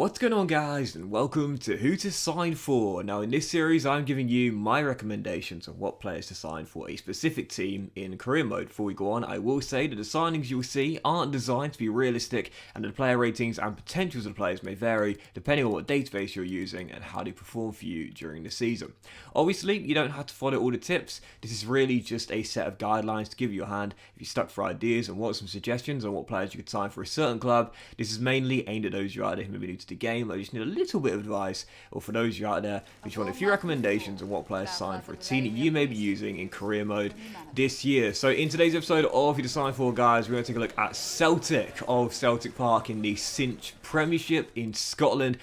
What's going on, guys, and welcome to Who to Sign For. Now in this series I'm giving you my recommendations of what players to sign for a specific team in career mode. Before we go on, I will say that the signings you'll see aren't designed to be realistic, and the player ratings and potentials of the players may vary depending on what database you're using and how they perform for you during the season. Obviously you don't have to follow all the tips. This is really just a set of guidelines to give you a hand if you're stuck for ideas and want some suggestions on what players you could sign for a certain club. This is mainly aimed at those you out there who maybe need to the game, I just need a little bit of advice, or for those of you out there who just want a few recommendations on what players to sign for a team that you may be using in career mode this year. So in today's episode of Who to Sign For, guys, we're going to take a look at Celtic of Celtic Park in the Cinch Premiership in Scotland.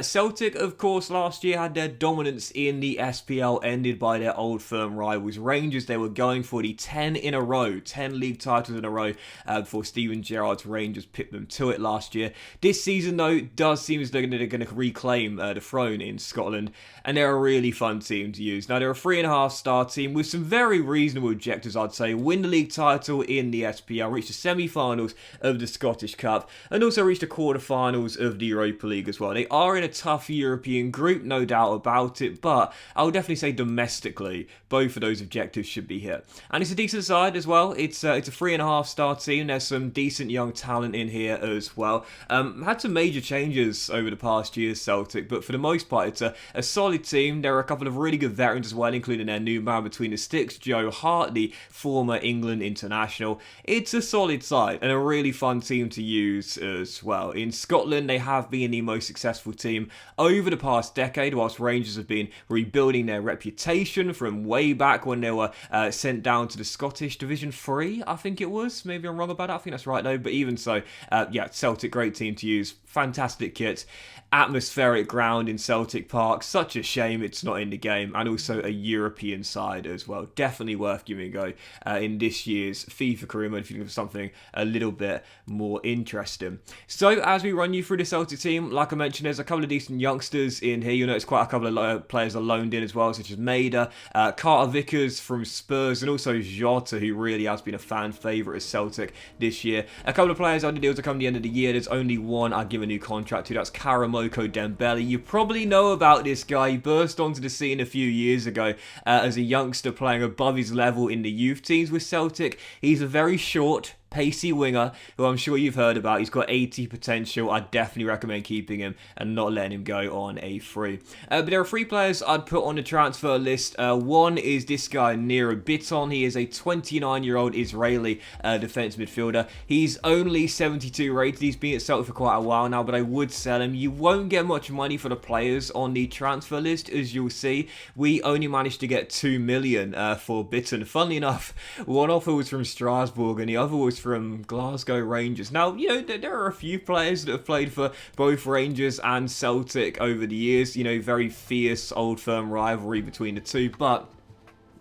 Celtic, of course, last year had their dominance in the SPL ended by their old firm rivals Rangers. They were going for the 10 league titles in a row before Steven Gerrard's Rangers pipped them to it last year. This season, though, does seem as though they're going to reclaim the throne in Scotland, and they're a really fun team to use. Now, they're a 3.5-star team with some very reasonable objectives, I'd say. Win the league title in the SPL, reach the semi-finals of the Scottish Cup, and also reach the quarter-finals of the Europa League as well. They are in a tough European group, no doubt about it, but I would definitely say domestically, both of those objectives should be hit. And it's a decent side as well. It's a 3.5-star team. There's some decent young talent in here as well. Had some major changes over the past year, Celtic, but for the most part it's a solid team. There are a couple of really good veterans as well, including their new man between the sticks, Joe Hart, the former England international. It's a solid side and a really fun team to use as well. In Scotland, they have been the most successful team over the past decade, whilst Rangers have been rebuilding their reputation from way back when they were sent down to the Scottish Division 3, I think it was. Maybe I'm wrong about that. I think that's right though, but even so, yeah, Celtic, great team to use. Fantastic kit. Atmospheric ground in Celtic Park. Such a shame it's not in the game, and also a European side as well. Definitely worth giving a go in this year's FIFA Career Mode if you're looking for something a little bit more interesting. So as we run you through the Celtic team, like I mentioned, there's a couple of decent youngsters in here. You'll notice quite a couple of players are loaned in as well, such as Maida, Carter Vickers from Spurs, and also Jota, who really has been a fan favourite of Celtic this year. A couple of players under deals to come at the end of the year. There's only one I'd give a new contract to. That's Karamoko Dembele. You probably know about this guy. He burst onto the scene a few years ago as a youngster playing above his level in the youth teams with Celtic. He's a very short, pacey winger who I'm sure you've heard about. He's got 80 potential. I definitely recommend keeping him and not letting him go on a free. But there are 3 players I'd put on the transfer list. One is this guy, Nero Bitton. He is a 29-year-old Israeli defence midfielder. He's only 72 rated. He's been at Celtic for quite a while now, but I would sell him. You won't get much money for the players on the transfer list, as you'll see. We only managed to get 2 million for Bitton. Funnily enough, one offer was from Strasbourg and the other was from Glasgow Rangers. Now, you know, there are a few players that have played for both Rangers and Celtic over the years. You know, very fierce old firm rivalry between the two, but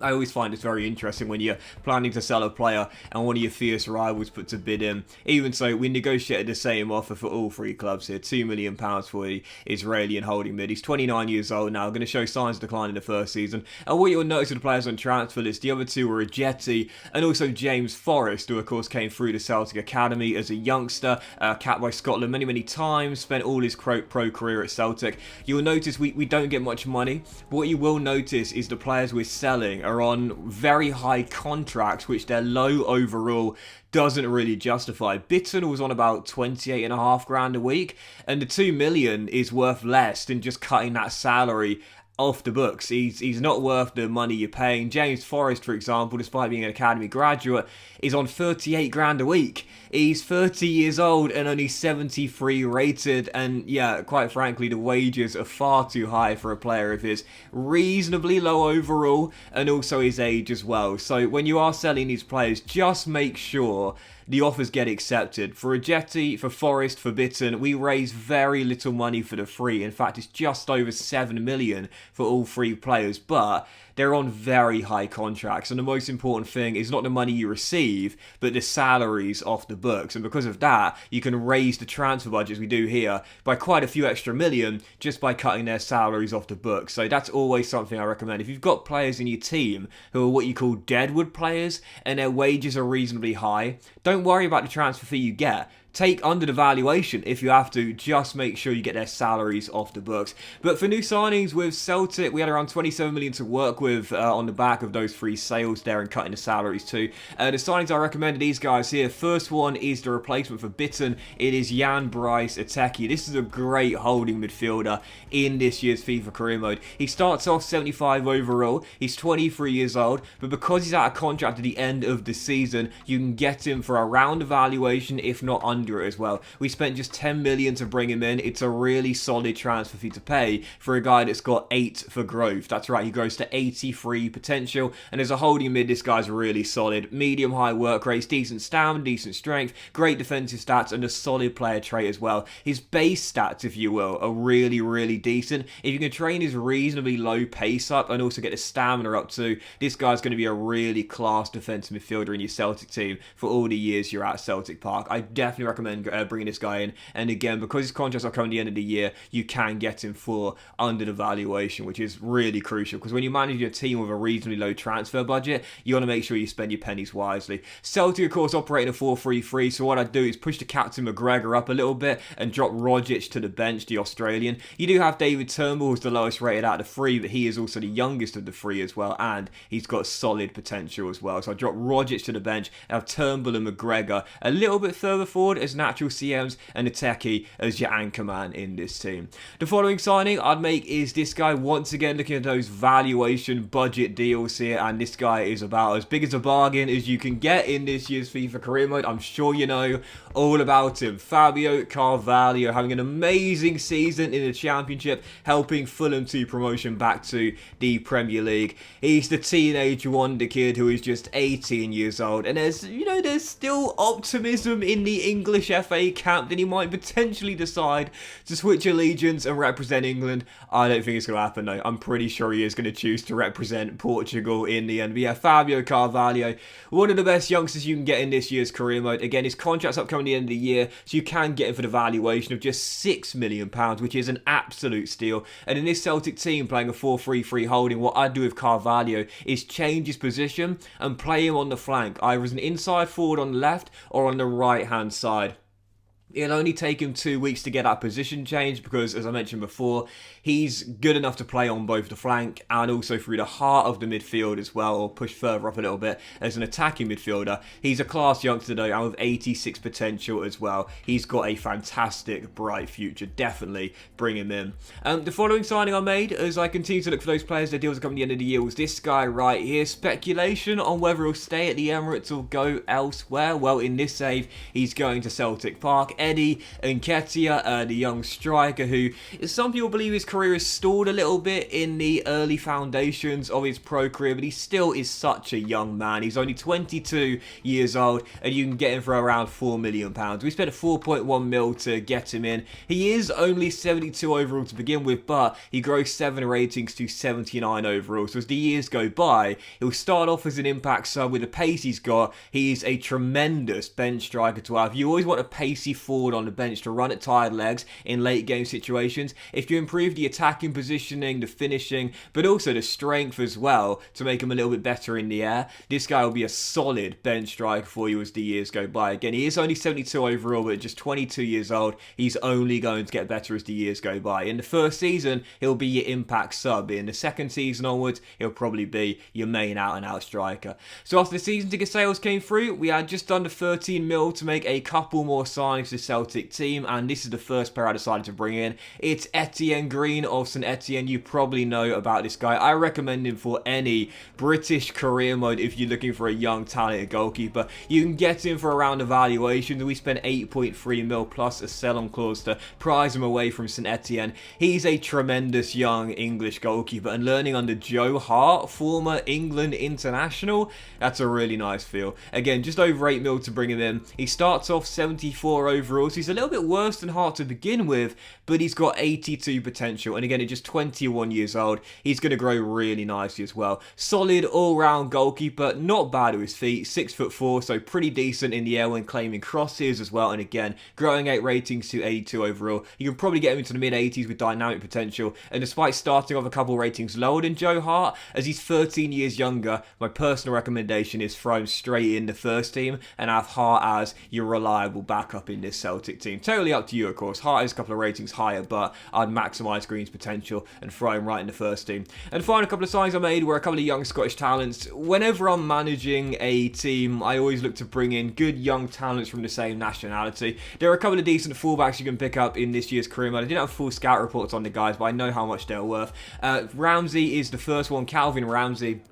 I always find it's very interesting when you're planning to sell a player and one of your fierce rivals puts a bid in. Even so, we negotiated the same offer for all 3 clubs here, £2 million for the Israeli and holding mid. He's 29 years old now, going to show signs of decline in the first season. And what you'll notice with the players on transfer list, the other 2 were Ajeti and also James Forrest, who of course came through the Celtic Academy as a youngster, capped by Scotland many times, spent all his pro career at Celtic. You'll notice we don't get much money, but what you will notice is the players we're selling are on very high contracts, which their low overall doesn't really justify. Bitton was on about 28.5 grand a week, and the 2 million is worth less than just cutting that salary off the books. He's not worth the money you're paying. James Forrest, for example, despite being an academy graduate, is on 38 grand a week. He's 30 years old and only 73 rated, and yeah, quite frankly, the wages are far too high for a player of his. Reasonably low overall, and also his age as well. So when you are selling these players, just make sure the offers get accepted. For Ajeti, for Forrest, for Bitton, we raise very little money for the 3. In fact, it's just over 7 million for all 3 players, but they're on very high contracts, and the most important thing is not the money you receive, but the salaries off the books. And because of that, you can raise the transfer budget, as we do here, by quite a few extra million just by cutting their salaries off the books. So that's always something I recommend. If you've got players in your team who are what you call deadwood players and their wages are reasonably high, don't worry about the transfer fee you get. take under the valuation if you have to. Just make sure you get their salaries off the books. But for new signings with Celtic, we had around 27 million to work with on the back of those free sales there and cutting the salaries too. The signings I recommended these guys here. First one is the replacement for Bitten. It is Jan Bryce Ateki. This is a great holding midfielder in this year's FIFA Career Mode. He starts off 75 overall. He's 23 years old, but because he's out of contract at the end of the season, you can get him for around the valuation, if not under it as well. We spent just 10 million to bring him in. It's a really solid transfer fee to pay for a guy that's got 8 for growth. That's right, he grows to 83 potential, and as a holding mid, this guy's really solid. Medium high work rates, decent stamina, decent strength, great defensive stats, and a solid player trait as well. His base stats, if you will, are really, really decent. If you can train his reasonably low pace up and also get the stamina up too, this guy's going to be a really class defensive midfielder in your Celtic team for all the years you're at Celtic Park. I definitely recommend bringing this guy in, and again, because his contracts are coming at the end of the year, you can get him for under the valuation, which is really crucial, because when you manage your team with a reasonably low transfer budget, you want to make sure you spend your pennies wisely. Celtic, of course, operate in a 4-3-3, so what I do is push the captain McGregor up a little bit and drop Rogic to the bench, the Australian. You do have David Turnbull, who's the lowest rated out of the three, but he is also the youngest of the three as well, and he's got solid potential as well. So I drop Rogic to the bench, and have Turnbull and McGregor a little bit further forward as natural CMs, and Ateki as your anchor man in this team. The following signing I'd make is this guy, once again looking at those valuation budget deals here, and this guy is about as big as a bargain as you can get in this year's FIFA Career Mode. I'm sure you know all about him. Fabio Carvalho having an amazing season in the Championship, helping Fulham to promotion back to the Premier League. He's the teenage wonder kid who is just 18 years old, and there's still optimism in the English FA camp that he might potentially decide to switch allegiance and represent England. I don't think it's going to happen though. I'm pretty sure he is going to choose to represent Portugal in the end. But yeah, Fabio Carvalho, one of the best youngsters you can get in this year's Career Mode. Again, his contract's upcoming at the end of the year, so you can get him for the valuation of just £6 million, which is an absolute steal. And in this Celtic team playing a 4-3-3 holding, what I'd do with Carvalho is change his position and play him on the flank, either as an inside forward on the left or on the right hand side. It'll only take him 2 weeks to get that position change because, as I mentioned before, he's good enough to play on both the flank and also through the heart of the midfield as well, or push further up a little bit as an attacking midfielder. He's a class youngster though, and with 86 potential as well. He's got a fantastic, bright future. Definitely bring him in. The following signing I made, as I continue to look for those players, their deals are coming at the end of the year, was this guy right here. Speculation on whether he'll stay at the Emirates or go elsewhere. Well, in this save, he's going to Celtic Park. Eddie Nketiah, the young striker who some people believe his career is stalled a little bit in the early foundations of his pro career, but he still is such a young man. He's only 22 years old, and you can get him for around £4 million. We spent 4.1 mil to get him in. He is only 72 overall to begin with, but he grows 7 ratings to 79 overall. So as the years go by, he'll start off as an impact sub. With the pace he's got, he's a tremendous bench striker to have. You always want a pacey forward on the bench to run at tired legs in late game situations. If you improve the attacking positioning, the finishing, but also the strength as well to make him a little bit better in the air, this guy will be a solid bench striker for you as the years go by. Again, he is only 72 overall, but just 22 years old. He's only going to get better as the years go by. In the first season, he'll be your impact sub. In the second season onwards, he'll probably be your main out-and-out striker. So after the season ticket sales came through, we had just under 13 mil to make a couple more signings to Celtic team, and this is the first player I decided to bring in. It's Etienne Green of St Etienne. You probably know about this guy. I recommend him for any British career mode if you're looking for a young talented goalkeeper. You can get him for around the valuation. We spent 8.3 mil plus a sell-on clause to prize him away from St Etienne. He's a tremendous young English goalkeeper, and learning under Joe Hart, former England international, that's a really nice feel. Again, just over 8 mil to bring him in. He starts off 74 overall, so he's a little bit worse than Hart to begin with, but he's got 82 potential, and again, at just 21 years old, he's going to grow really nicely as well. Solid all-round goalkeeper, not bad with his feet, 6'4", so pretty decent in the air when claiming crosses as well, and again, growing 8 ratings to 82 overall. You can probably get him into the mid-80s with dynamic potential, and despite starting off a couple ratings lower than Joe Hart, as he's 13 years younger, my personal recommendation is throw him straight in the first team and have Hart as your reliable backup in this this Celtic team. Totally up to you, of course. Hart is a couple of ratings higher, but I'd maximise Green's potential and throw him right in the first team. And finally, a couple of signings I made were a couple of young Scottish talents. Whenever I'm managing a team, I always look to bring in good young talents from the same nationality. There are a couple of decent fullbacks you can pick up in this year's career mode. I didn't have full scout reports on the guys, but I know how much they're worth. Ramsey is the first one, Calvin Ramsey.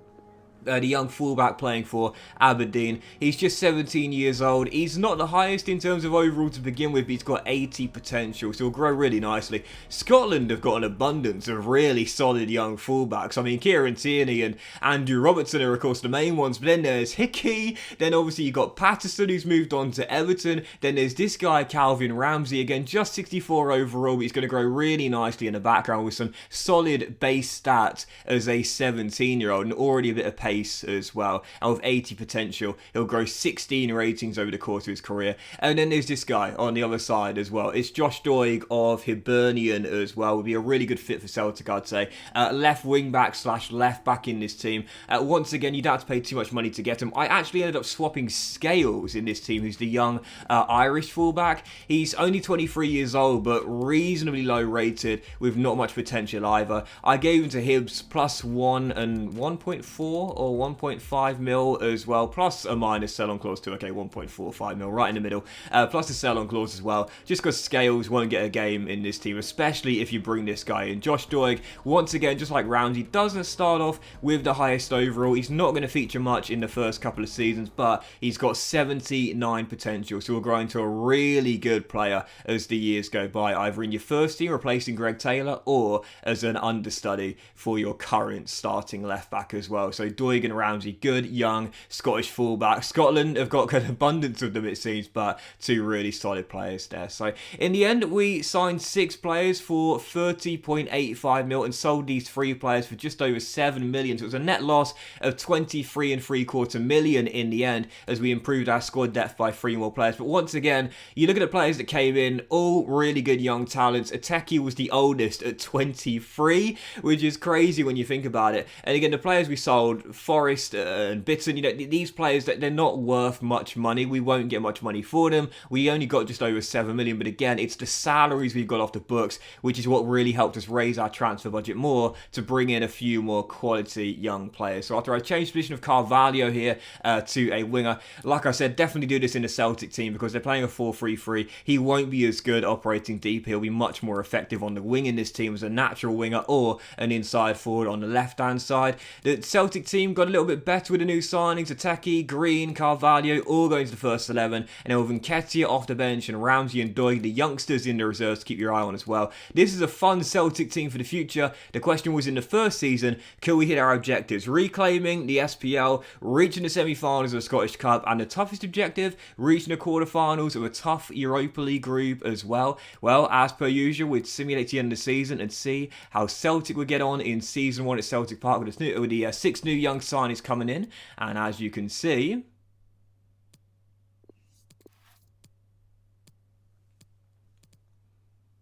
The young fullback playing for Aberdeen. He's just 17 years old. He's not the highest in terms of overall to begin with, but he's got 80 potential, so he'll grow really nicely. Scotland have got an abundance of really solid young fullbacks. I mean, Kieran Tierney and Andrew Robertson are, of course, the main ones, but then there's Hickey, then obviously you've got Patterson, who's moved on to Everton, then there's this guy, Calvin Ramsey, again, just 64 overall, but he's going to grow really nicely in the background with some solid base stats as a 17-year-old, and already a bit of pace as well, and with 80 potential he'll grow 16 ratings over the course of his career. And then there's this guy on the other side as well. It's Josh Doig of Hibernian as well. Would be a really good fit for Celtic, I'd say. Left wing back / left back in this team. Once again, you don't have to pay too much money to get him. I actually ended up swapping Scales in this team, who's the young Irish fullback. He's only 23 years old, but reasonably low rated with not much potential either. I gave him to Hibs +1 and 1.4 or 1.5 mil as well, plus a minus sell-on clause too. Okay, 1.45 mil right in the middle, plus a sell-on clause as well, just because Scales won't get a game in this team, especially if you bring this guy in. Josh Doig, once again, just like Ramsey, doesn't start off with the highest overall. He's not going to feature much in the first couple of seasons, but he's got 79 potential, so he'll grow into a really good player as the years go by, either in your first team replacing Greg Taylor or as an understudy for your current starting left back as well. So Doig and Ramsey, good young Scottish fullback. Scotland have got an abundance of them, it seems, but two really solid players there. So in the end, we signed 6 players for 30.85 mil and sold these 3 players for just over 7 million. So it was a net loss of 23.75 million in the end, as we improved our squad depth by 3 more players. But once again, you look at the players that came in, all really good young talents. Ateki was the oldest at 23, which is crazy when you think about it. And again, the players we sold, Forrest and Bitton, you know, these players, that they're not worth much money. We won't get much money for them. We only got just over 7 million, but again, it's the salaries we've got off the books, which is what really helped us raise our transfer budget more to bring in a few more quality young players. So after I changed the position of Carvalho here to a winger, like I said, definitely do this in the Celtic team because they're playing a 4-3-3. He won't be as good operating deep. He'll be much more effective on the wing in this team as a natural winger or an inside forward on the left-hand side. The Celtic team got a little bit better with the new signings. Ateki, Green, Carvalho, all going to the first 11. And then with Nketiah off the bench and Ramsey and Doig, the youngsters in the reserves to keep your eye on as well. This is a fun Celtic team for the future. The question was in the first season, can we hit our objectives? Reclaiming the SPL, reaching the semi-finals of the Scottish Cup, and the toughest objective, reaching the quarter-finals of a tough Europa League group as well. Well, as per usual, we'd simulate the end of the season and see how Celtic would get on in Season 1 at Celtic Park with the 6 new young signings coming in. And as you can see,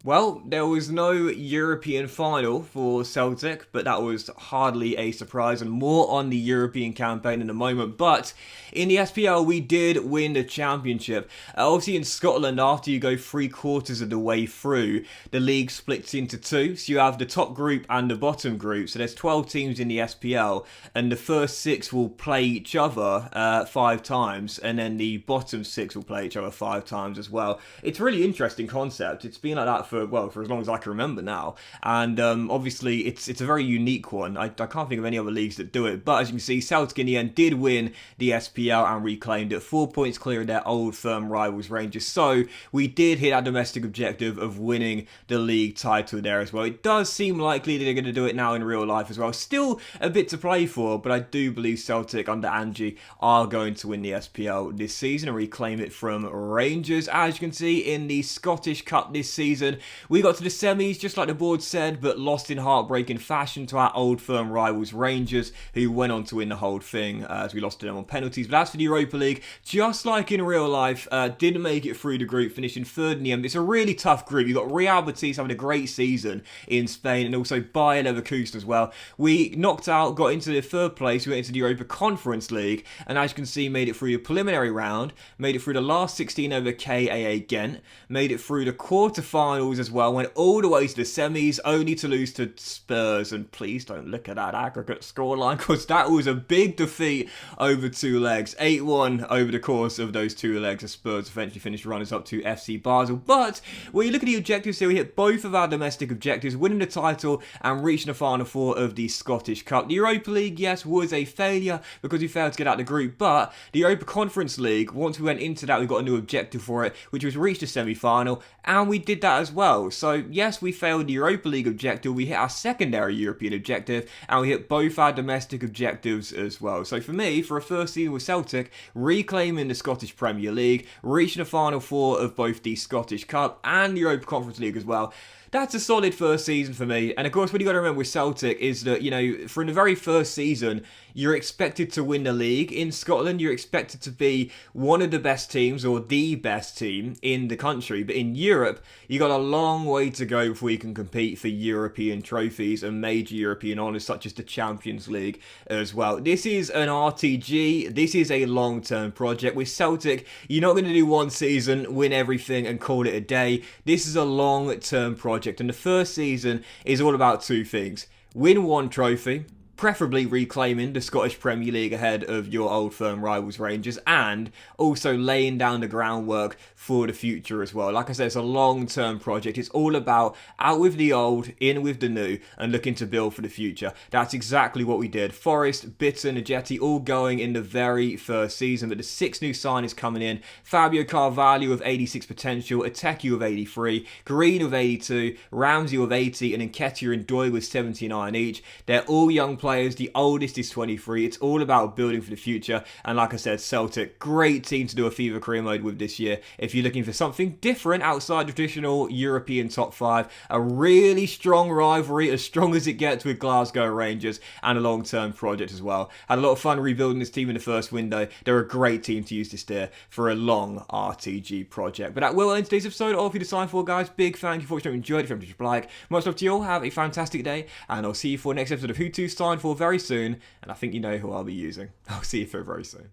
well, there was no European final for Celtic, but that was hardly a surprise, and more on the European campaign in a moment. But in the SPL, we did win the championship. Obviously, in Scotland, after you go 3/4 of the way through, the league splits into 2. So you have the top group and the bottom group. So there's 12 teams in the SPL, and the first 6 will play each other 5 times, and then the bottom 6 will play each other 5 times as well. It's a really interesting concept. It's been like that for as long as I can remember now, and obviously it's a very unique one. I can't think of any other leagues that do it, but as you can see, Celtic in the end did win the SPL and reclaimed it, 4 points clear of their old firm rivals Rangers, so we did hit our domestic objective of winning the league title there as well. It does seem likely that they're going to do it now in real life as well. Still a bit to play for, but I do believe Celtic under Angie are going to win the SPL this season and reclaim it from Rangers. As you can see in the Scottish Cup this season, We got to the semis, just like the board said, but lost in heartbreaking fashion to our old firm rivals Rangers, who went on to win the whole thing as we lost to them on penalties. But as for the Europa League, just like in real life, didn't make it through the group, finishing third in the end. It's a really tough group. You've got Real Betis having a great season in Spain, and also Bayer Leverkusen as well. We knocked out, got into the third place, we went into the Europa Conference League, and as you can see, made it through the preliminary round, made it through the last 16 over KAA Ghent, made it through the quarterfinals as well, went all the way to the semis, only to lose to Spurs. And please don't look at that aggregate scoreline, because that was a big defeat over 2 legs. 8-1 over the course of those 2 legs, as Spurs eventually finished runners-up to FC Basel. But when you look at the objectives here, we hit both of our domestic objectives, winning the title and reaching the final 4 of the Scottish Cup. The Europa League, yes, was a failure because we failed to get out of the group, but the Europa Conference League, once we went into that, we got a new objective for it, which was reach the semi-final, and we did that as well. So yes, we failed the Europa League objective, we hit our secondary European objective, and we hit both our domestic objectives as well. So for me, for a first season with Celtic, reclaiming the Scottish Premier League, reaching the final 4 of both the Scottish Cup and the Europa Conference League as well, that's a solid first season for me. And of course, what you got to remember with Celtic is that, you know, from the very first season, you're expected to win the league. In Scotland, you're expected to be one of the best teams or the best team in the country. But in Europe, you got a long way to go before you can compete for European trophies and major European honours such as the Champions League as well. This is an RTG. This is a long-term project. With Celtic, you're not going to do one season, win everything and call it a day. This is a long-term project. And the first season is all about 2 things. Win 1 trophy, preferably reclaiming the Scottish Premier League ahead of your old firm rivals Rangers, and also laying down the groundwork for the future as well. Like I said, it's a long-term project. It's all about out with the old, in with the new, and looking to build for the future. That's exactly what we did. Forest, Bitton, Ajeti all going in the very first season, but the 6 new signings coming in. Fabio Carvalho with 86 potential, Ateki with 83, Green with 82, Ramsey with 80, and Nketiah and Doy with 79 each. They're all young players. The oldest is 23. It's all about building for the future. And like I said, Celtic, great team to do a FIFA Career Mode with this year. If you're looking for something different outside the traditional European top 5, a really strong rivalry, as strong as it gets with Glasgow Rangers, and a long-term project as well. Had a lot of fun rebuilding this team in the first window. They're a great team to use this year for a long RTG project. But that will end today's episode. All of you to sign for, guys. Big thank you for watching. Enjoyed it. If you like, much love to you all. Have a fantastic day, and I'll see you for the next episode of Who to Sign For very soon. And I think you know who I'll be using. I'll see you for very soon.